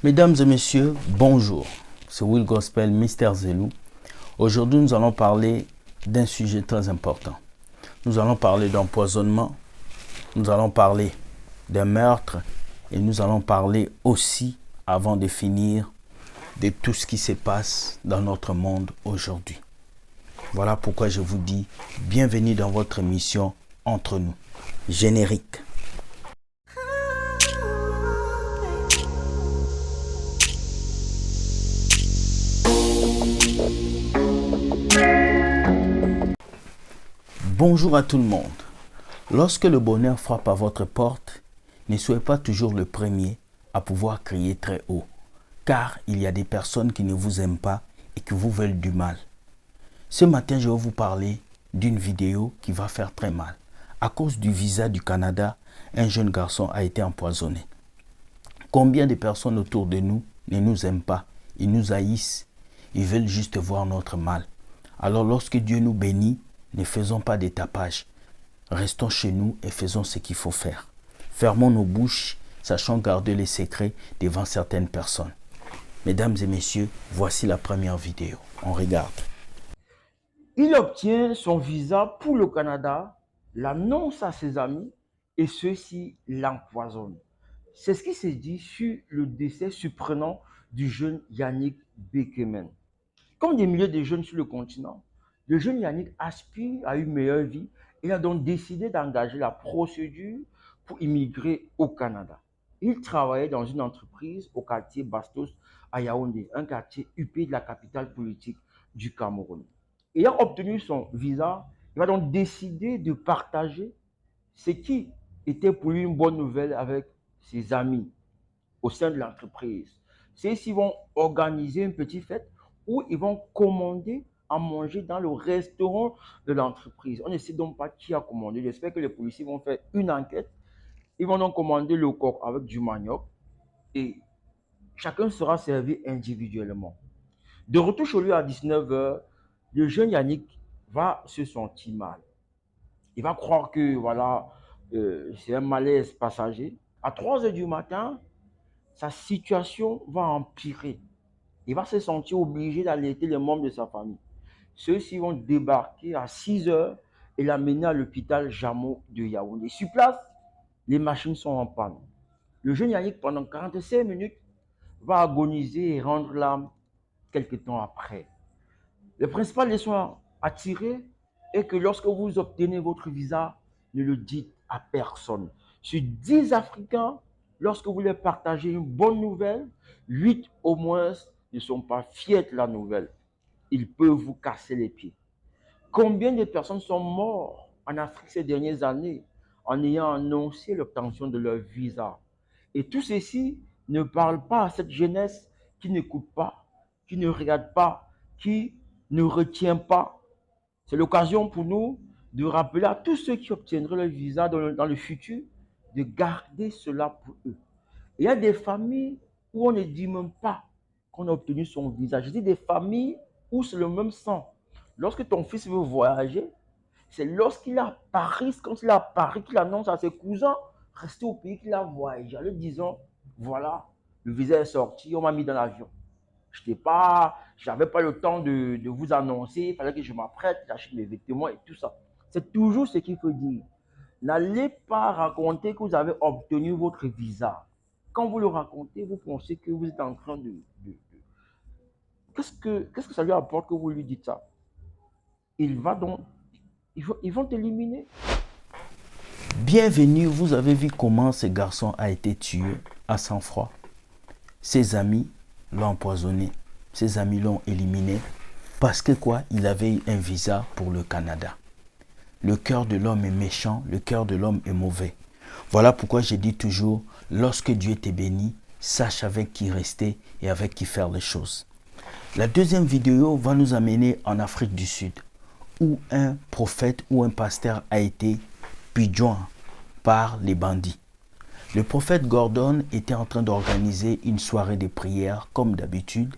Mesdames et messieurs, bonjour. C'est Will Gospel, Mister Zelou. Aujourd'hui, nous allons parler d'un sujet très important. Nous allons parler d'empoisonnement, nous allons parler d'un meurtre et nous allons parler aussi, avant de finir, de tout ce qui se passe dans notre monde aujourd'hui. Voilà pourquoi je vous dis bienvenue dans votre émission Entre nous. Générique. Bonjour à tout le monde. Lorsque le bonheur frappe à votre porte, ne soyez pas toujours le premier à pouvoir crier très haut, car il y a des personnes qui ne vous aiment pas et qui vous veulent du mal. Ce matin, je vais vous parler d'une vidéo qui va faire très mal. À cause du visa du Canada, un jeune garçon a été empoisonné. Combien de personnes autour de nous ne nous aiment pas? Ils nous haïssent. Ils veulent juste voir notre mal. Alors lorsque Dieu nous bénit, ne faisons pas des tapages. Restons chez nous et faisons ce qu'il faut faire. Fermons nos bouches, sachant garder les secrets devant certaines personnes. Mesdames et messieurs, voici la première vidéo. On regarde. Il obtient son visa pour le Canada, l'annonce à ses amis et ceux-ci l'empoisonnent. C'est ce qui s'est dit sur le décès surprenant du jeune Yannick Bekemen. Comme des milliers de jeunes sur le continent, le jeune Yannick aspire à une meilleure vie et a donc décidé d'engager la procédure pour immigrer au Canada. Il travaillait dans une entreprise au quartier Bastos à Yaoundé, un quartier huppé de la capitale politique du Cameroun. Ayant obtenu son visa, il va donc décider de partager ce qui était pour lui une bonne nouvelle avec ses amis au sein de l'entreprise. Ceux-ci vont organiser une petite fête où ils vont commander à manger dans le restaurant de l'entreprise. On ne sait donc pas qui a commandé. J'espère que les policiers vont faire une enquête. Ils vont donc commander le coq avec du manioc et chacun sera servi individuellement. De retour chez lui à 19h, le jeune Yannick va se sentir mal. Il va croire que voilà, c'est un malaise passager. À 3h du matin, sa situation va empirer. Il va se sentir obligé d'alerter les membres de sa famille. Ceux-ci vont débarquer à 6h et l'amener à l'hôpital Jamo de Yaoundé. Sur place, les machines sont en panne. Le jeune Yannick, pendant 45 minutes, va agoniser et rendre l'âme quelques temps après. Le principal leçon à tirer est que lorsque vous obtenez votre visa, ne le dites à personne. Sur 10 Africains, lorsque vous leur partagez une bonne nouvelle, 8 au moins ne sont pas fiers de la nouvelle. Ils peuvent vous casser les pieds. Combien de personnes sont mortes en Afrique ces dernières années en ayant annoncé l'obtention de leur visa? Et tout ceci ne parle pas à cette jeunesse qui n'écoute pas, qui ne regarde pas, qui ne retient pas. C'est l'occasion pour nous de rappeler à tous ceux qui obtiendraient le visa dans le futur de garder cela pour eux. Il y a des familles où on ne dit même pas qu'on a obtenu son visa. Je dis des familles où c'est le même sang. Lorsque ton fils veut voyager, c'est lorsqu'il est à Paris, quand il est à Paris, qu'il annonce à ses cousins, restez au pays qu'il a voyagé. En lui disant, voilà, le visa est sorti, on m'a mis dans l'avion. Je n'avais pas le temps de vous annoncer, il fallait que je m'apprête, j'achète mes vêtements et tout ça. C'est toujours ce qu'il faut dire. N'allez pas raconter que vous avez obtenu votre visa. Quand vous le racontez, vous pensez que vous êtes en train de... Qu'est-ce que ça lui apporte que vous lui dites ça? Ils vont t'éliminer. Bienvenue, vous avez vu comment ce garçon a été tué à sang-froid. Ses amis l'ont empoisonné, ses amis l'ont éliminé parce que quoi? Il avait eu un visa pour le Canada. Le cœur de l'homme est méchant, le cœur de l'homme est mauvais. Voilà pourquoi je dis toujours, lorsque Dieu t'est béni, sache avec qui rester et avec qui faire les choses. La deuxième vidéo va nous amener en Afrique du Sud, où un prophète ou un pasteur a été pigeon par les bandits. Le prophète Gordon était en train d'organiser une soirée de prière comme d'habitude.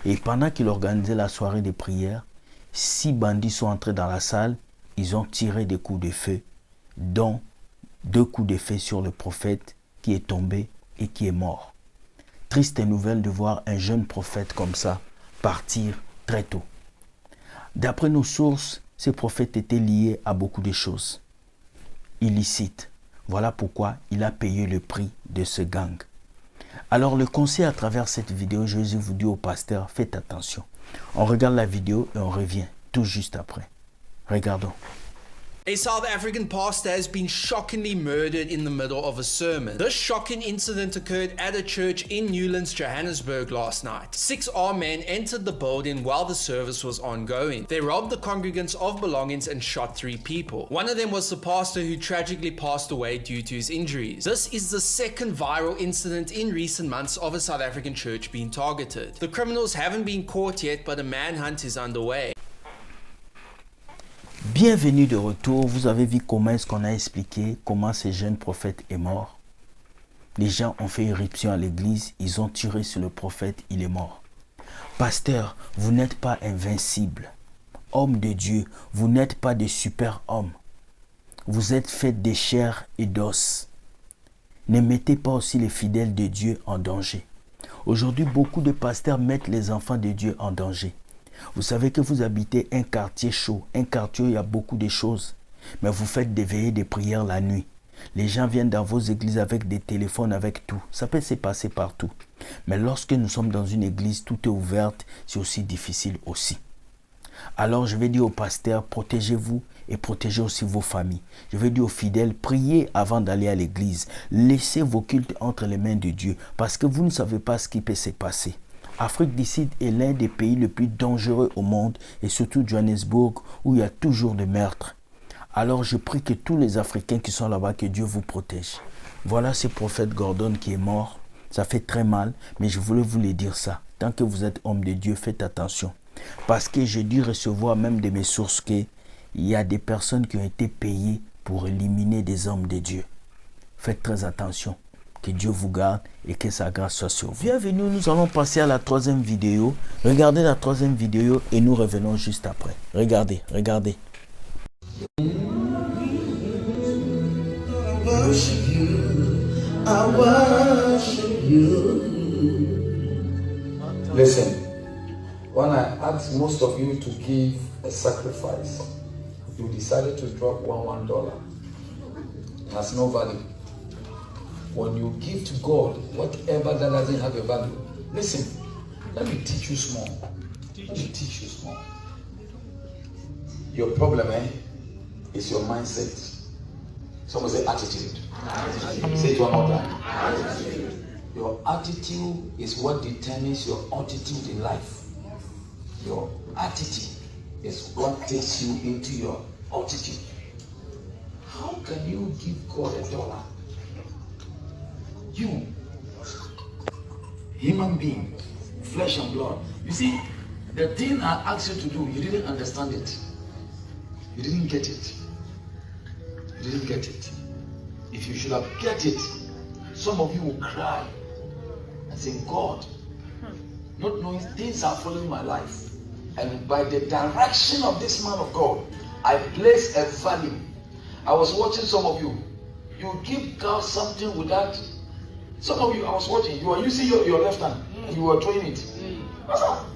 Et pendant qu'il organisait la soirée de prière, 6 bandits sont entrés dans la salle. Ils ont tiré des coups de feu, dont 2 coups de feu sur le prophète qui est tombé et qui est mort. Triste nouvelle de voir un jeune prophète comme ça partir très tôt. D'après nos sources, ce prophète était lié à beaucoup de choses illicites. Voilà pourquoi il a payé le prix de ce gang. Alors le conseil à travers cette vidéo, Jésus vous dit au pasteur, faites attention. On regarde la vidéo et on revient tout juste après. Regardons. A South African pastor has been shockingly murdered in the middle of a sermon. This shocking incident occurred at a church in Newlands, Johannesburg last night. 6 armed men entered the building while the service was ongoing. They robbed the congregants of belongings and shot 3 people. One of them was the pastor who tragically passed away due to his injuries. This is the second viral incident in recent months of a South African church being targeted. The criminals haven't been caught yet, but a manhunt is underway. Bienvenue de retour. Vous avez vu comment est-ce qu'on a expliqué comment ce jeune prophète est mort. Les gens ont fait irruption à l'église, ils ont tiré sur le prophète, il est mort. Pasteur, vous n'êtes pas invincible. Homme de Dieu, vous n'êtes pas des super-hommes. Vous êtes faits de chair et d'os. Ne mettez pas aussi les fidèles de Dieu en danger. Aujourd'hui, beaucoup de pasteurs mettent les enfants de Dieu en danger. Vous savez que vous habitez un quartier chaud, un quartier où il y a beaucoup de choses. Mais vous faites des veillées de prière la nuit. Les gens viennent dans vos églises avec des téléphones, avec tout. Ça peut se passer partout. Mais lorsque nous sommes dans une église, tout est ouvert, c'est aussi difficile aussi. Alors je vais dire aux pasteurs, protégez-vous et protégez aussi vos familles. Je vais dire aux fidèles, priez avant d'aller à l'église. Laissez vos cultes entre les mains de Dieu parce que vous ne savez pas ce qui peut se passer. Afrique du Sud est l'un des pays les plus dangereux au monde et surtout Johannesburg où il y a toujours des meurtres. Alors je prie que tous les Africains qui sont là-bas, que Dieu vous protège. Voilà ce prophète Gordon qui est mort. Ça fait très mal, mais je voulais vous le dire ça. Tant que vous êtes homme de Dieu, faites attention. Parce que j'ai dû recevoir même de mes sources qu'il y a des personnes qui ont été payées pour éliminer des hommes de Dieu. Faites très attention. Que Dieu vous garde et que sa grâce soit sur vous. Bienvenue, nous allons passer à la 3e vidéo. Regardez la 3e vidéo et nous revenons juste après. Regardez, regardez. I worship you. Listen, when I asked most of you to give a sacrifice, you decided to drop $1. It has no value. When you give to God, whatever that doesn't have a value. Listen, let me teach you small. Let me teach you small. Your problem, is your mindset. Someone say attitude. Say it one more time. Attitude. Your attitude is what determines your altitude in life. Your attitude is what takes you into your altitude. How can you give God $1? You, human being, flesh and blood. You see, the thing I asked you to do, you didn't understand it. You didn't get it. You didn't get it. If you should have get it, some of you will cry and say, God, not knowing things are following my life. And by the direction of this man of God, I place a value. I was watching some of you. You give God something without. Some of you, I was watching, you were using your left hand, and you were throwing it. What's up?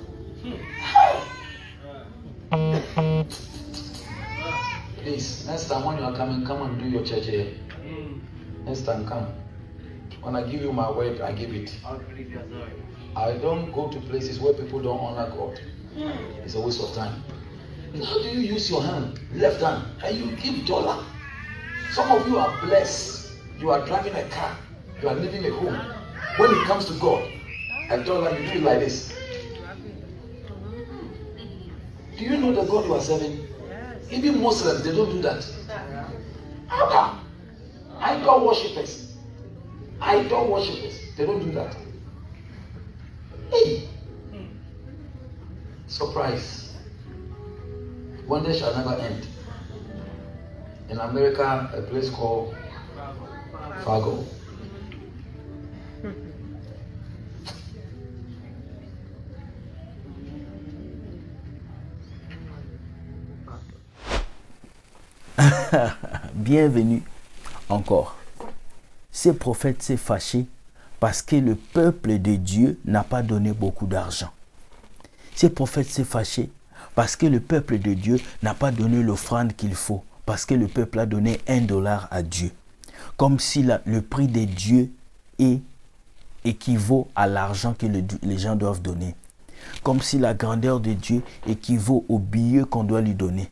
Please, next time when you are coming, come and do your church here. Next time, come. When I give you my word, I give it. I don't go to places where people don't honor God. It's a waste of time. How do you use your hand, left hand, and you give $1? Some of you are blessed. You are driving a car. You are living a home. When it comes to God, $1, you do it like this. Do you know the God you are serving? Yes. Even Muslims, they don't do that. How come? Idol worshippers. Idol worshippers. They don't do that. Hey! Surprise. Wonder shall never end. In America, a place called Fargo. Bienvenue encore. Ce prophète s'est fâché parce que le peuple de Dieu n'a pas donné beaucoup d'argent. Ces prophètes s'est fâché parce que le peuple de Dieu n'a pas donné l'offrande qu'il faut, parce que le peuple a donné $1 à Dieu. Comme si le prix de Dieu équivaut à l'argent que les gens doivent donner. Comme si la grandeur de Dieu équivaut au billet qu'on doit lui donner.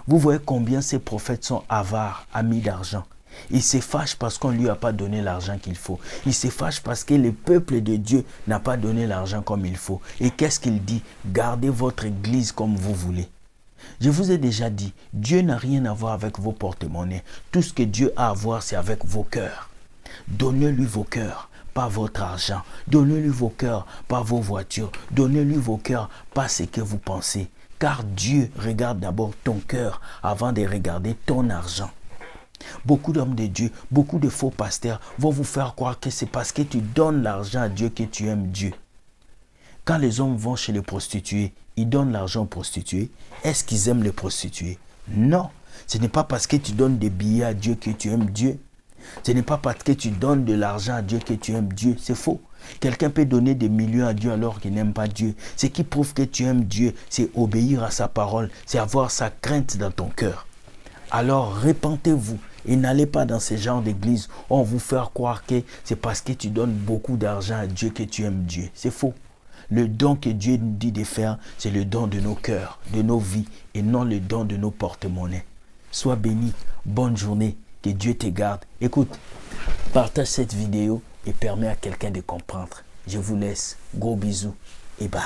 Vous voyez combien ces prophètes sont avares, amis d'argent. Ils se fâchent parce qu'on ne lui a pas donné l'argent qu'il faut. Ils se fâchent parce que le peuple de Dieu n'a pas donné l'argent comme il faut. Et qu'est-ce qu'il dit? Gardez votre église comme vous voulez. Je vous ai déjà dit, Dieu n'a rien à voir avec vos porte-monnaies. Tout ce que Dieu a à voir, c'est avec vos cœurs. Donnez-lui vos cœurs, pas votre argent. Donnez-lui vos cœurs, pas vos voitures. Donnez-lui vos cœurs, pas ce que vous pensez. Car Dieu regarde d'abord ton cœur avant de regarder ton argent. Beaucoup d'hommes de Dieu, beaucoup de faux pasteurs vont vous faire croire que c'est parce que tu donnes l'argent à Dieu que tu aimes Dieu. Quand les hommes vont chez les prostituées, ils donnent l'argent aux prostituées. Est-ce qu'ils aiment les prostituées? Non. Ce n'est pas parce que tu donnes des billets à Dieu que tu aimes Dieu. Ce n'est pas parce que tu donnes de l'argent à Dieu que tu aimes Dieu. C'est faux. Quelqu'un peut donner des millions à Dieu alors qu'il n'aime pas Dieu. Ce qui prouve que tu aimes Dieu, c'est obéir à sa parole. C'est avoir sa crainte dans ton cœur. Alors repentez-vous et n'allez pas dans ce genre d'église où on vous fait croire que c'est parce que tu donnes beaucoup d'argent à Dieu que tu aimes Dieu. C'est faux. Le don que Dieu nous dit de faire, c'est le don de nos cœurs, de nos vies et non le don de nos porte-monnaies. Sois béni, bonne journée, que Dieu te garde. Écoute, partage cette vidéo et permets à quelqu'un de comprendre. Je vous laisse, gros bisous et bye.